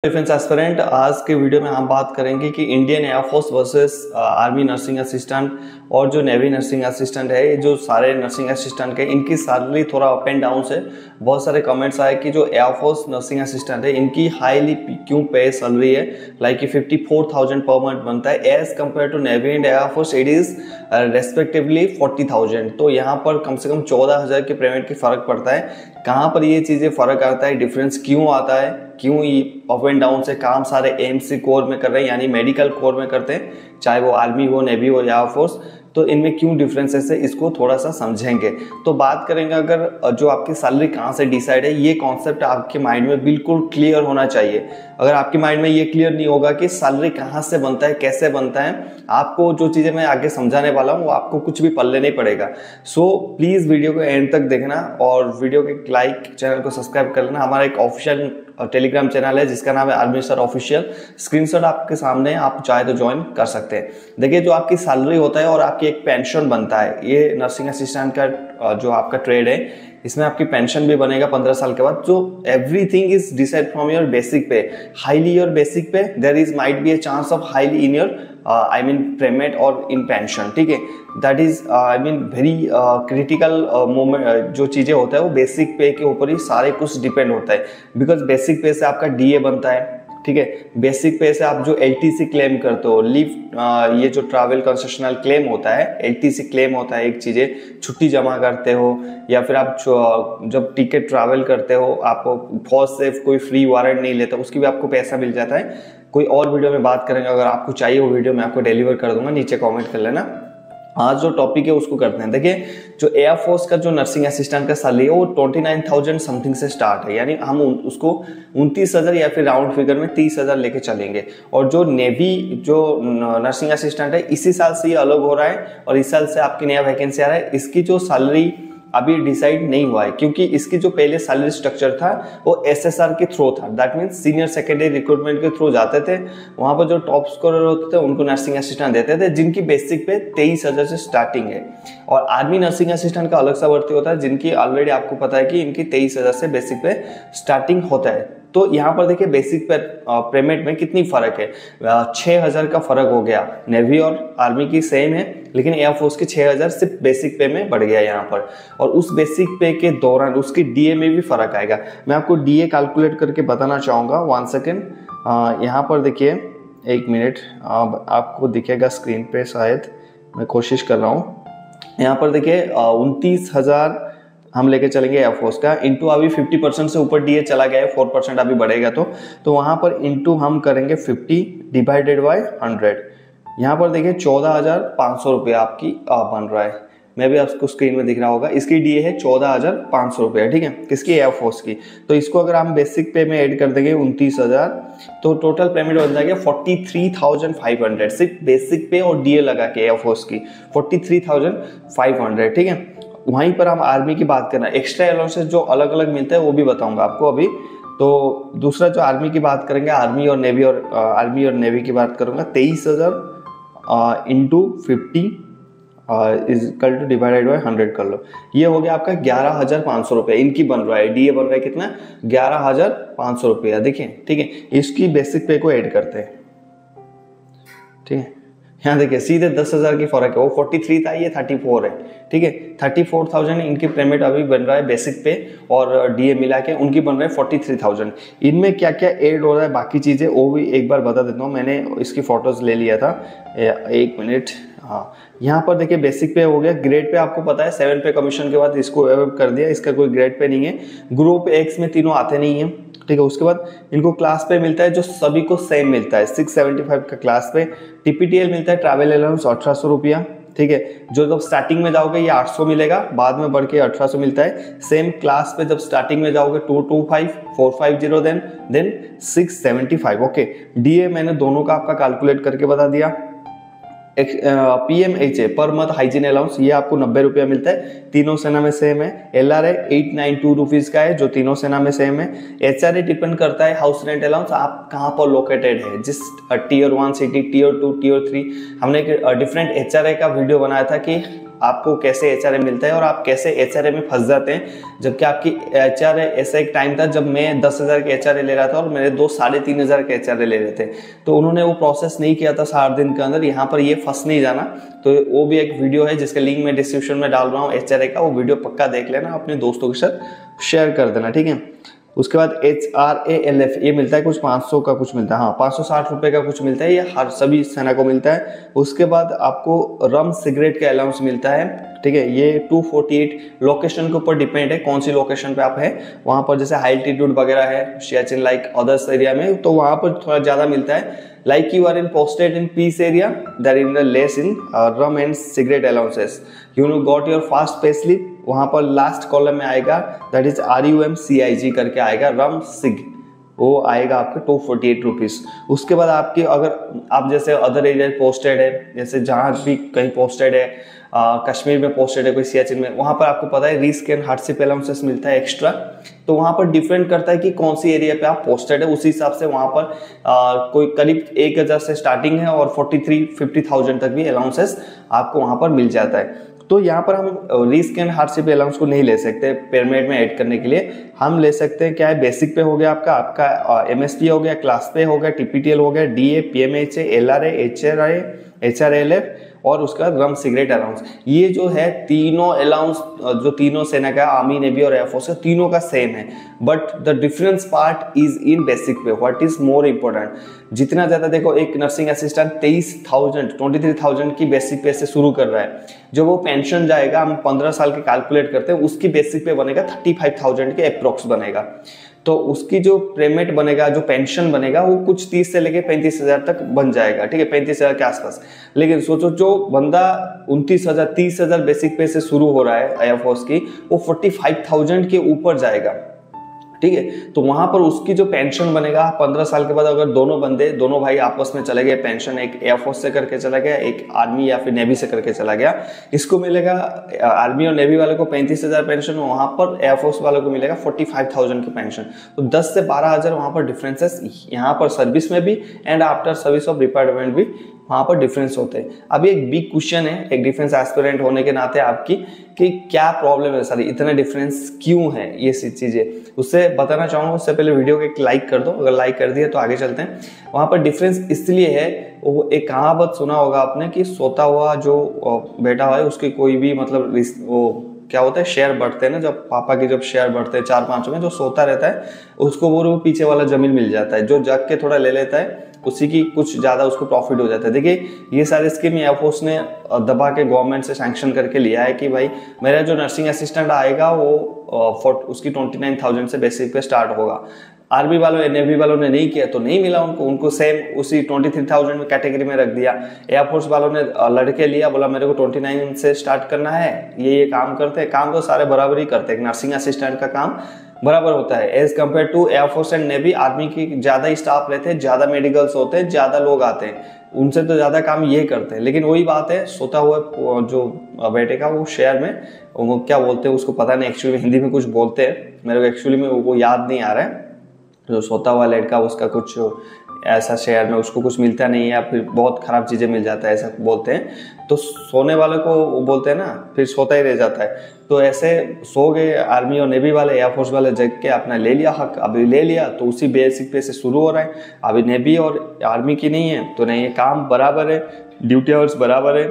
Defence aspirant, आज के video में हम बात करेंगे कि Indian air force versus army nursing assistant और जो नेवी नर्सिंग असिस्टेंट है, जो सारे नर्सिंग असिस्टेंट के इनकी सैलरी थोड़ा अप एंड डाउन है। बहुत सारे कमेंट्स आए कि जो एयरफोर्स नर्सिंग असिस्टेंट है इनकी हाईली क्यों पे सैलरी है, लाइक 54,000 पर मंथ बनता है as compare to navy and air force it is respectively 40,000। तो यहाँ पर कम से कम 14,000 के पेमेंट की फर्क पड़ता है। कहाँ पर ये चीज़ें फर्क आता है, डिफरेंस क्यों आता है, क्यों ये अप एंड डाउन से काम सारे एएमसी कोर में कर रहे हैं यानी मेडिकल कोर में करते हैं, चाहे वो आर्मी हो, नेवी हो या एयरफोर्स, तो इनमें क्यों डिफरेंसेस है इसको थोड़ा सा समझेंगे। तो बात करेंगे अगर जो आपकी सैलरी कहाँ से डिसाइड है, ये कॉन्सेप्ट आपके माइंड में बिल्कुल क्लियर होना चाहिए। अगर आपके माइंड में ये क्लियर नहीं होगा कि सैलरी कहाँ से बनता है, कैसे बनता है, आपको जो चीज़ें मैं आगे समझाने वाला हूँ वो आपको कुछ भी पल्ले नहीं पड़ेगा। सो प्लीज़ वीडियो को एंड तक देखना और वीडियो के लाइक, चैनल को सब्सक्राइब कर लेना। हमारा एक ऑफिशियल टेलीग्राम चैनल है जिसका नाम है आर्मी स्टार ऑफिशियल, स्क्रीनशॉट आपके सामने, आप चाहे तो ज्वाइन कर सकते हैं। देखिए, जो आपकी सैलरी होता है और आपकी एक पेंशन बनता है, ये नर्सिंग असिस्टेंट का जो आपका ट्रेड है इसमें आपकी पेंशन भी बनेगा 15 साल के बाद। जो everything is decide from your basic pay, highly your basic pay there is might be a chance of highly in your I mean payment और इन पेंशन, ठीक है। That is I mean very critical moment. जो चीज़ें होता है वो basic पे के ऊपर ही सारे कुछ डिपेंड होता है, बिकॉज बेसिक पे से आपका डीए बनता है, ठीक है। बेसिक पे से आप जो एलटीसी क्लेम करते हो, लीव ये जो ट्रैवल कंसेशनल क्लेम होता है, एलटीसी क्लेम होता है, एक चीज़ें छुट्टी जमा करते हो या फिर आप जब टिकट ट्रैवल करते हो, आपको फर्स्ट सेफ कोई फ्री वारंट नहीं लेता, उसकी भी आपको पैसा मिल जाता है। कोई और वीडियो में बात करेंगे, अगर आपको चाहिए वो वीडियो मैं आपको डिलीवर कर दूंगा, नीचे कॉमेंट कर लेना। आज जो टॉपिक है उसको करते हैं। देखिए, जो एयरफोर्स का जो नर्सिंग असिस्टेंट का सैलरी है वो 29,000 समथिंग से स्टार्ट है, यानी हम उसको 29,000 या फिर राउंड फिगर में 30,000 लेके चलेंगे। और जो नेवी जो नर्सिंग असिस्टेंट है इसी साल से ये अलग हो रहा है और इस साल से आपकी नया वैकेंसी आ रहा है। इसकी जो सैलरी अभी डिसाइड नहीं हुआ है क्योंकि इसकी जो पहले सैलरी स्ट्रक्चर था वो एसएसआर के थ्रू था, that means senior secondary recruitment के थ्रू जाते थे। वहां पर जो टॉप स्कोरर होते थे उनको नर्सिंग असिस्टेंट देते थे, जिनकी बेसिक पे 23,000 से स्टार्टिंग है। और आर्मी नर्सिंग असिस्टेंट का अलग सा भर्ती होता है, जिनकी ऑलरेडी आपको पता है कि इनकी 23,000 से बेसिक पे स्टार्टिंग होता है। तो यहाँ पर देखिए बेसिक पेमेंट में कितनी फर्क है, 6,000 का फर्क हो गया। नेवी और आर्मी की सेम है, लेकिन एयरफोर्स की 6,000 सिर्फ बेसिक पे में बढ़ गया यहाँ पर। और उस बेसिक पे के दौरान उसकी डीए में भी फर्क आएगा। मैं आपको डीए कैलकुलेट करके बताना चाहूँगा, 1 सेकेंड। यहाँ पर देखिए, 1 मिनट, आपको दिखेगा स्क्रीन पे, शायद मैं कोशिश कर रहा हूँ। यहाँ पर देखिए 29,000 हम लेके चलेंगे एयरफोर्स का, इंटू अभी 50% से ऊपर डीए चला गया है, 4% अभी बढ़ेगा तो वहां पर इंटू हम करेंगे 50 डिवाइडेड बाय 100। यहाँ पर देखिए 14,500 रुपये आपकी बन रहा है। मैं भी आपको स्क्रीन में दिख रहा होगा, इसकी डीए है 14,500 रुपये, ठीक है, किसकी, एयरफोर्स की। तो इसको अगर हम बेसिक पे में ऐड कर देंगे 29,000 तो टोटल पेमेंट बन जाएगा 43,500, सिर्फ बेसिक पे और डीए लगा के एयरफोर्स की 43,500, ठीक है। वहीं पर हम आर्मी की बात करना, एक्स्ट्रा अलाउंसेस जो अलग अलग मिलते हैं वो भी बताऊंगा आपको अभी। तो दूसरा जो आर्मी की बात करेंगे, आर्मी और नेवी की बात करूंगा, 23,000 into 50 is equal two divided by 100 कर लो। ये हो गया आपका 11,500 रुपये इनकी बन रहा है। डीए बन रहा है कितना, 11,500 रुपया, देखिए, ठीक है। इसकी बेसिक पे को ऐड करते हैं, ठीक है। यहाँ देखिए सीधे 10,000 की फर्क है, वो 43 था, ये 34 है, ठीक है। 34,000 इनकी पेमेंट अभी बन रहा है बेसिक पे और डीए मिला के उनकी बन रहा है 43,000। इनमें क्या क्या ऐड हो रहा है, बाकी चीज़ें वो भी एक बार बता देता हूँ। मैंने इसकी फोटोज ले लिया था, 1 मिनट। हाँ, यहाँ पर देखिए बेसिक पे हो गया। ग्रेड पे आपको पता है 7 पे कमीशन के बाद इसको कर दिया, इसका कोई ग्रेड पे नहीं है। ग्रुप एक्स में तीनों आते नहीं है, ठीक है। उसके बाद इनको क्लास पे मिलता है जो सभी को सेम मिलता है, 675 का क्लास पे। टीपीटीएल मिलता है, ट्रैवल अलाउंस 1,800 रुपया, ठीक है। जो जब स्टार्टिंग में जाओगे ये 800 मिलेगा, बाद में बढ़ के 1,800 मिलता है। सेम क्लास पे जब स्टार्टिंग में जाओगे 225, 450 देन 675, ओके। डीए मैंने दोनों का आपका कैलकुलेट करके बता दिया। PMHA per month hygiene allowance, ये आपको 90 रुपया मिलता है, तीनों सेना में सेम है। LRA 892 रुपीज का है, जो तीनों सेना में सेम है। HRA डिपेंड करता है हाउस रेंट अलाउंस, आप कहाँ पर लोकेटेड है, जिस टियर 1 सिटी, टियर 2, टियर 3। हमने एक डिफरेंट HRA का वीडियो बनाया था कि आपको कैसे एचआरए मिलता है और आप कैसे एचआरए में फंस जाते हैं। जबकि आपकी एचआरए, ऐसा एक टाइम था जब मैं 10,000 के एचआरए ले रहा था और मेरे दोस्त 3,500 के एचआरए ले रहे थे, तो उन्होंने वो प्रोसेस नहीं किया था 60 दिन के अंदर। यहाँ पर ये फंस नहीं जाना, तो वो भी एक वीडियो है जिसका लिंक मैं डिस्क्रिप्शन में डाल रहा हूँ एचआरए का, वो वीडियो पक्का देख लेना, अपने दोस्तों के साथ शेयर कर देना, ठीक है। उसके बाद HRALF ये मिलता है कुछ 500 का कुछ मिलता है, हाँ 560 रुपए का कुछ मिलता है, ये हर सभी सेना को मिलता है। उसके बाद आपको रम सिगरेट का अलाउंस मिलता है, ठीक है। ये 248 लोकेशन के ऊपर डिपेंड है, कौन सी लोकेशन पे आप है वहां पर, जैसे हाई एल्टीट्यूड वगैरह है सियाचिन लाइक अदर्स एरिया में, तो वहां पर थोड़ा ज्यादा मिलता है। Like you are in posted in peace area, that in the less in rum and cigarette allowances. You know got your fast pay slip, वहाँ पर लास्ट कॉलम में आएगा that is RUMCIG करके आएगा, रम सिग, वो आएगा आपके 248 रुपीज़। उसके बाद आपके अगर आप जैसे अदर एरिया पोस्टेड है, जैसे जहाँ भी कहीं पोस्टेड है, कश्मीर में पोस्टेड है कोई सियाचिन में, वहाँ पर आपको पता है रिस्क एंड हार्डशिप अलाउंसेस मिलता है एक्स्ट्रा। तो वहाँ पर डिफरेंट करता है कि कौन सी एरिया पे आप पोस्टेड है, उसी हिसाब से वहाँ पर कोई करीब 1,000 से स्टार्टिंग है और 43-50,000 तक भी अलाउंसेस आपको वहाँ पर मिल जाता है। तो यहाँ पर हम रिस्क एंड हार्डशिप अलाउंस को नहीं ले सकते पिरामिड में ऐड करने के लिए। हम ले सकते हैं क्या है, बेसिक पे हो गया आपका MSP हो गया, क्लास पे हो गया, TPTL हो गया, DA, PMHA, LRA, HRALF और उसका रम सिगरेट अलाउंस। ये जो है तीनों अलाउंस जो तीनों सेना का, आर्मी, नेवी और एयरफोर्स का, तीनों का सेम है, but the difference part is in basic पे। व्हाट इज मोर इम्पोर्टेंट, जितना ज्यादा देखो एक नर्सिंग असिस्टेंट 23,000 की बेसिक पे से शुरू कर रहा है, जो वो पेंशन जाएगा, हम 15 साल के कैलकुलेट करते हैं, उसकी बेसिक पे बनेगा 35,000 के अप्रोक्स बनेगा। तो उसकी जो पेमेंट बनेगा, जो पेंशन बनेगा, वो कुछ 30 से लेके 35,000 तक बन जाएगा, ठीक है, 35,000 के आसपास। लेकिन सोचो जो बंदा 29,000 30,000 बेसिक पे से शुरू हो रहा है एयरफोर्स की, वो 45,000 के ऊपर जाएगा, ठीक है। तो वहां पर उसकी जो पेंशन बनेगा 15 साल के बाद, अगर दोनों भाई आपस में चले गए, पेंशन एक एयरफोर्स से करके चला गया, एक आर्मी या फिर नेवी से करके चला गया, इसको मिलेगा आर्मी और नेवी वाले को 35,000 पेंशन, वहां पर एयरफोर्स वालों को मिलेगा 45,000 की पेंशन। तो 10 से 12,000 वहां पर डिफरेंसेस, यहाँ पर सर्विस में भी and after service of retirement भी वहां पर डिफरेंस होते हैं। अभी एक बिग क्वेश्चन है एक डिफेंस एस्पिरेंट होने के नाते आपकी, कि क्या प्रॉब्लम है सर, इतना डिफरेंस क्यों है, ये चीजें उससे बताना चाहूंगा। उससे पहले वीडियो को एक लाइक कर दो, अगर लाइक कर दिया तो आगे चलते हैं। वहां पर डिफरेंस इसलिए है, वो एक कहावत सुना होगा आपने कि सोता हुआ जो बेटा है उसके कोई भी मतलब वो क्या होता है, शेयर बढ़ते हैं ना, जब पापा के जब शेयर बढ़ते हैं 4-5 में, जो सोता रहता है उसको वो पीछे वाला जमीन मिल जाता है, जो जग के थोड़ा ले लेता है उसी की कुछ ज्यादा उसको प्रॉफिट हो जाता है। देखिए ये सारे स्कीम एयरफोर्स ने दबा के गवर्नमेंट से सैंक्शन करके लिया है कि भाई मेरा जो नर्सिंग असिस्टेंट आएगा वो उसकी 29,000 से बेसिक पे स्टार्ट होगा। आर्मी वालों नेवी वालों ने नहीं किया तो नहीं मिला उनको सेम उसी 23,000 में कैटेगरी में रख दिया। एयरफोर्स वालों ने लड़के लिया, बोला मेरे को 29 से स्टार्ट करना है, ये काम करते हैं। काम तो सारे बराबर ही करते हैं, नर्सिंग असिस्टेंट का काम बराबर होता है as compare to air force and navy. Army की ज्यादा स्टाफ रहते हैं, ज्यादा मेडिकल्स होते हैं, ज्यादा लोग आते हैं, उनसे तो ज्यादा काम ये करते हैं। लेकिन वही बात है, सोता हुआ जो बेटे का वो शहर में वो क्या बोलते हैं उसको पता नहीं, एक्चुअली में हिंदी में कुछ बोलते हैं, मेरे को एक्चुअली में वो याद नहीं आ रहा है। जो सोता हुआ लड़का उसका कुछ ऐसा शेयर में उसको कुछ मिलता नहीं है या फिर बहुत खराब चीजें मिल जाता है, ऐसा बोलते हैं। तो सोने वाले को वो बोलते हैं ना, फिर सोता ही रह जाता है। तो ऐसे सो गए आर्मी और नेवी वाले, एयरफोर्स वाले जग के अपना ले लिया हक, अभी ले लिया तो उसी बेसिक पे से शुरू हो रहा है। अभी नेवी और आर्मी की नहीं है तो नहीं है, काम बराबर है, ड्यूटी आवर्स बराबर है,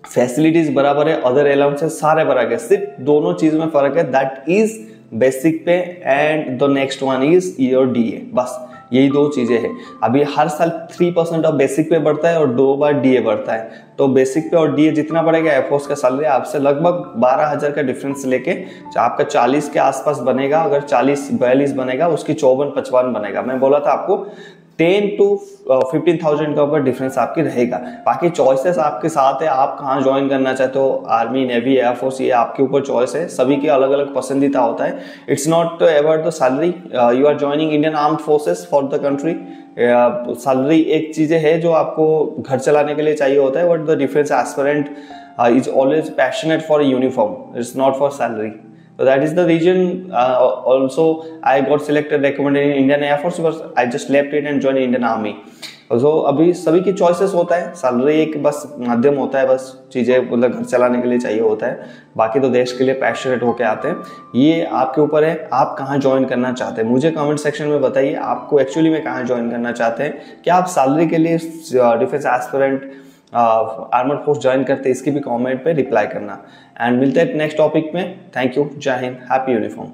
फैसिलिटीज बराबर है, अदर अलाउंसेस सारे बराबर है, सिर्फ दोनों चीज में फर्क है, दैट इज बेसिक पे and the next one is your DA। बस यही दो चीजें हैं। अभी हर साल 3% ऑफ बेसिक पे बढ़ता है और 2 बार DA बढ़ता है। तो बेसिक पे और DA जितना बढ़ेगा, एयरफोर्स का सैलरी आपसे लगभग 12,000 का डिफरेंस लेके आपका 40 के आसपास बनेगा। अगर 40-42 बनेगा, उसकी 54-55 बनेगा। मैं बोला था आपको 10 to 15,000 का ऊपर डिफरेंस आपकी रहेगा। बाकी चॉइसेस आपके साथ है, आप कहाँ ज्वाइन करना चाहते हो, आर्मी, नेवी, एयरफोर्स, ये आपके ऊपर चॉइस है। सभी के अलग अलग पसंदीदा होता है। It's not about the salary. You are joining Indian armed forces for the country. Salary एक चीजें है जो आपको घर चलाने के लिए चाहिए होता है, but the defence aspirant is always passionate for uniform, it's not for salary. So that is the reason also I got selected, recommended in Indian Air Force, because I just left it and joined Indian Army. तो अभी सभी की choices होता है, salary एक बस माध्यम होता है, बस चीज़ें मतलब घर चलाने के लिए चाहिए होता है, बाकी तो देश के लिए पैशनेट होके आते हैं। ये आपके ऊपर है, आप कहाँ ज्वाइन करना चाहते हैं। मुझे कमेंट सेक्शन में बताइए आपको एक्चुअली में कहाँ ज्वाइन करना चाहते हैं। क्या आप सैलरी के लिए defence aspirant armoured force join करते हैं, इसकी भी कमेंट पे रिप्लाई करना। एंड मिलते हैं नेक्स्ट टॉपिक में। थैंक यू, जय हिंद, हैप्पी यूनिफॉर्म।